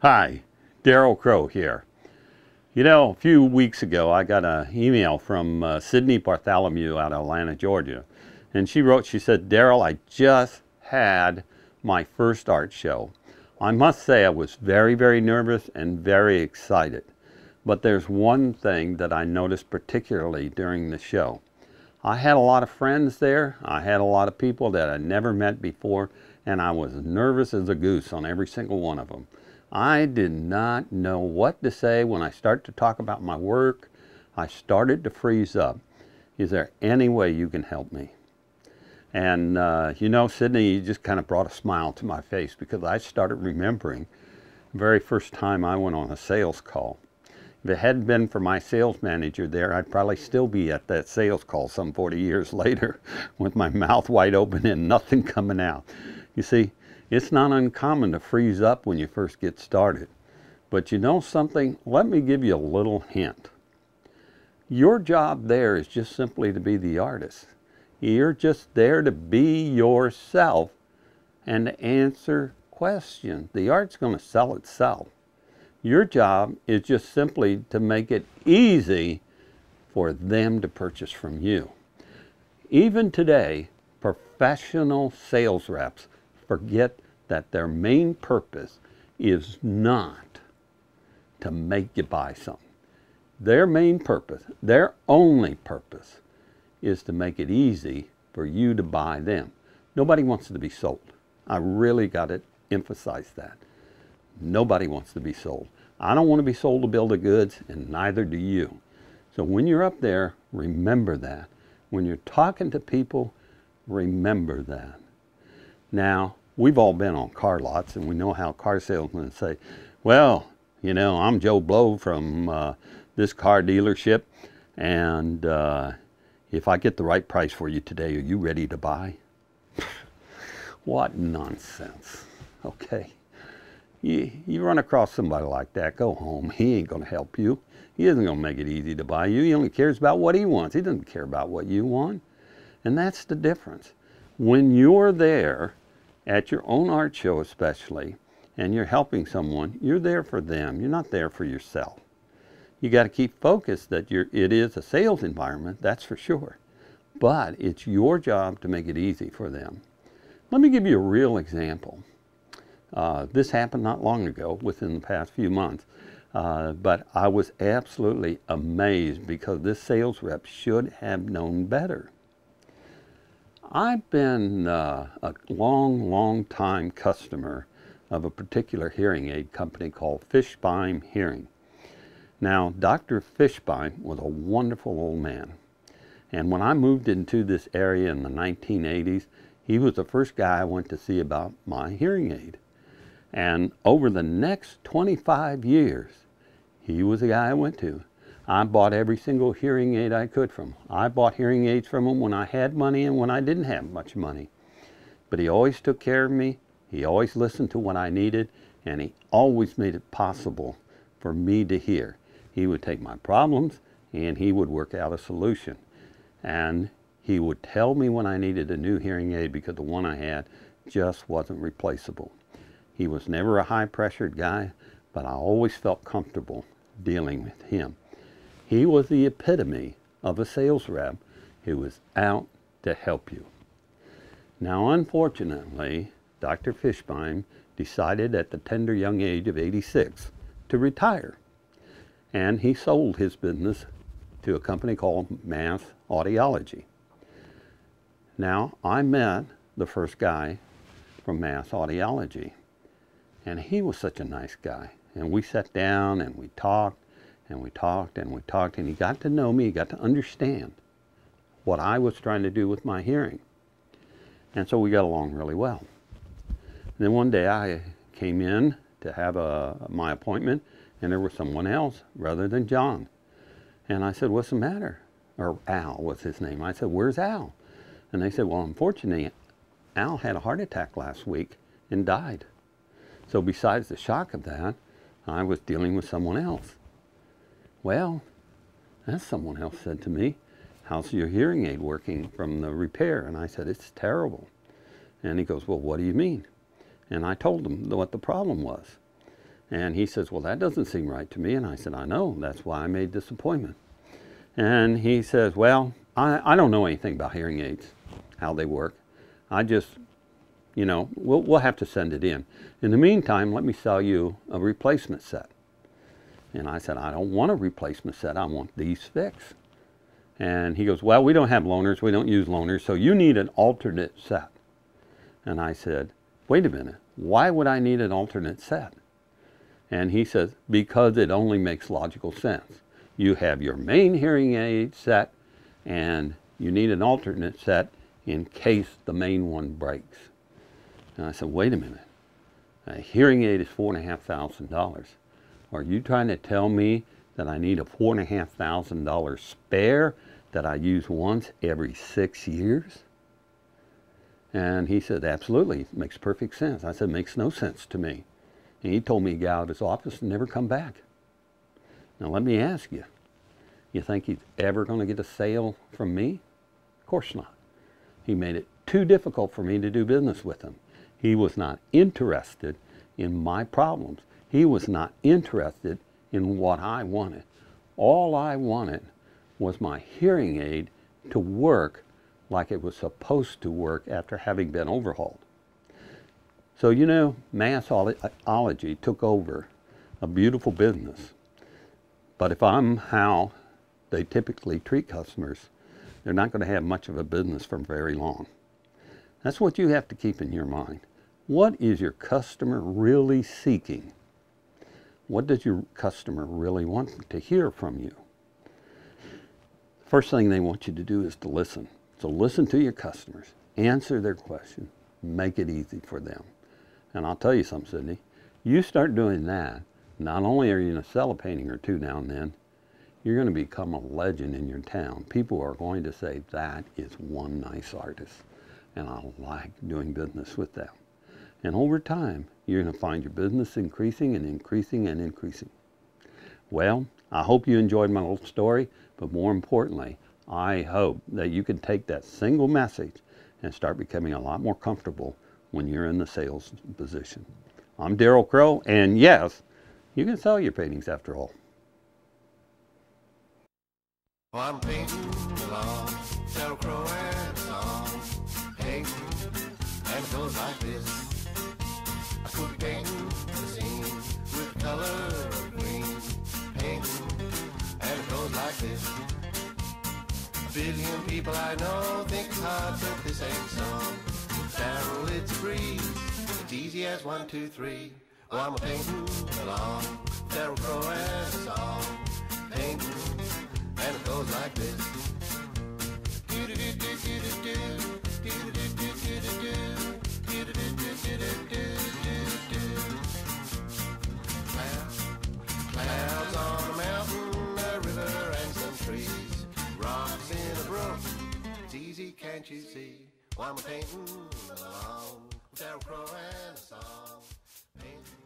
Hi, Darrell Crow here. You know, a few weeks ago I got an email from Sydney Bartholomew out of Atlanta, Georgia. And she said, Darrell, I just had my first art show. I must say I was very, very nervous and very excited. But there's one thing that I noticed particularly during the show. I had a lot of friends there. I had a lot of people that I'd never met before, and I was nervous as a goose on every single one of them. I did not know what to say when I started to talk about my work. I started to freeze up. Is there any way you can help me? And you know, Sydney, you just kind of brought a smile to my face because I started remembering the very first time I went on a sales call. If it hadn't been for my sales manager there, I'd probably still be at that sales call some 40 years later with my mouth wide open and nothing coming out. You see, it's not uncommon to freeze up when you first get started. But you know something? Let me give you a little hint. Your job there is just simply to be the artist. You're just there to be yourself and to answer questions. The art's going to sell itself. Your job is just simply to make it easy for them to purchase from you. Even today, professional sales reps forget that their main purpose is not to make you buy something. Their main purpose, their only purpose, is to make it easy for you to buy them. Nobody wants to be sold. I really got to emphasize that. Nobody wants to be sold. I don't want to be sold a bill of goods, and neither do you. So when you're up there, remember that. When you're talking to people, remember that. Now, we've all been on car lots, and we know how car salesmen say, well, you know, I'm Joe Blow from this car dealership, and if I get the right price for you today, are you ready to buy? What nonsense, okay? You run across somebody like that, go home. He ain't going to help you. He isn't going to make it easy to buy you. He only cares about what he wants. He doesn't care about what you want. And that's the difference. When you're there, at your own art show especially, and you're helping someone, you're there for them. You're not there for yourself. You got to keep focused that it is a sales environment, that's for sure. But it's your job to make it easy for them. Let me give you a real example. This happened not long ago, within the past few months, but I was absolutely amazed because this sales rep should have known better. I've been a long time customer of a particular hearing aid company called Fishbein Hearing. Now, Dr. Fishbein was a wonderful old man, and when I moved into this area in the 1980s, he was the first guy I went to see about my hearing aid. And over the next 25 years, he was the guy I went to. I bought every single hearing aid I could from him. I bought hearing aids from him when I had money and when I didn't have much money. But he always took care of me. He always listened to what I needed, and he always made it possible for me to hear. He would take my problems and he would work out a solution. And he would tell me when I needed a new hearing aid because the one I had just wasn't replaceable. He was never a high-pressured guy, but I always felt comfortable dealing with him. He was the epitome of a sales rep who was out to help you. Now, unfortunately, Dr. Fishbein decided at the tender young age of 86 to retire, and he sold his business to a company called Mass Audiology. Now, I met the first guy from Mass Audiology. And he was such a nice guy. And we sat down and we talked and we talked and we talked, and he got to know me, he got to understand what I was trying to do with my hearing. And so we got along really well. And then one day I came in to have my appointment, and there was someone else rather than John. And I said, what's the matter? Or Al was his name. I said, where's Al? And they said, well, unfortunately, Al had a heart attack last week and died. So besides the shock of that, I was dealing with someone else. Well, that someone else said to me, how's your hearing aid working from the repair? And I said, it's terrible. And he goes, well, what do you mean? And I told him what the problem was. And he says, well, that doesn't seem right to me. And I said, I know, that's why I made this appointment. And he says, well, I don't know anything about hearing aids, how they work. I just, you know, we'll have to send it in. In the meantime, let me sell you a replacement set. And I said, I don't want a replacement set, I want these fixed. And he goes, well, we don't have loaners, we don't use loaners, so you need an alternate set. And I said, wait a minute, why would I need an alternate set? And he says, because it only makes logical sense. You have your main hearing aid set, and you need an alternate set in case the main one breaks. And I said, wait a minute, a hearing aid is $4,500. Are you trying to tell me that I need a $4,500 spare that I use once every 6 years? And he said, absolutely, it makes perfect sense. I said, makes no sense to me. And he told me to get out of his office and never come back. Now let me ask you, you think he's ever going to get a sale from me? Of course not. He made it too difficult for me to do business with him. He was not interested in my problems. He was not interested in what I wanted. All I wanted was my hearing aid to work like it was supposed to work after having been overhauled. So, you know, Massology took over a beautiful business. But if I'm how they typically treat customers, they're not going to have much of a business for very long. That's what you have to keep in your mind. What is your customer really seeking? What does your customer really want to hear from you? First thing they want you to do is to listen. So listen to your customers, answer their question, make it easy for them. And I'll tell you something, Sydney, you start doing that, not only are you going to sell a painting or two now and then, you're going to become a legend in your town. People are going to say, that is one nice artist, and I like doing business with them. And over time, you're going to find your business increasing and increasing and increasing. Well, I hope you enjoyed my little story, but more importantly, I hope that you can take that single message and start becoming a lot more comfortable when you're in the sales position. I'm Darrell Crow, and yes, you can sell your paintings after all. Well, I'm painting along, Darrell Crow and a song, painting, and it goes like this. I could be painting the scene with the color of green, painting, and it goes like this. A billion people I know think it's hard, but this ain't so. Darrell, it's a breeze, it's easy as 1, 2, 3. Well, I'm a painting along, Darrell Crow and a song, painting, and it goes like this. Clouds on a mountain, a river and some trees, rocks in a brook, it's easy, can't you see? Well, I'm painting along, Darrell Crow and a song, painting.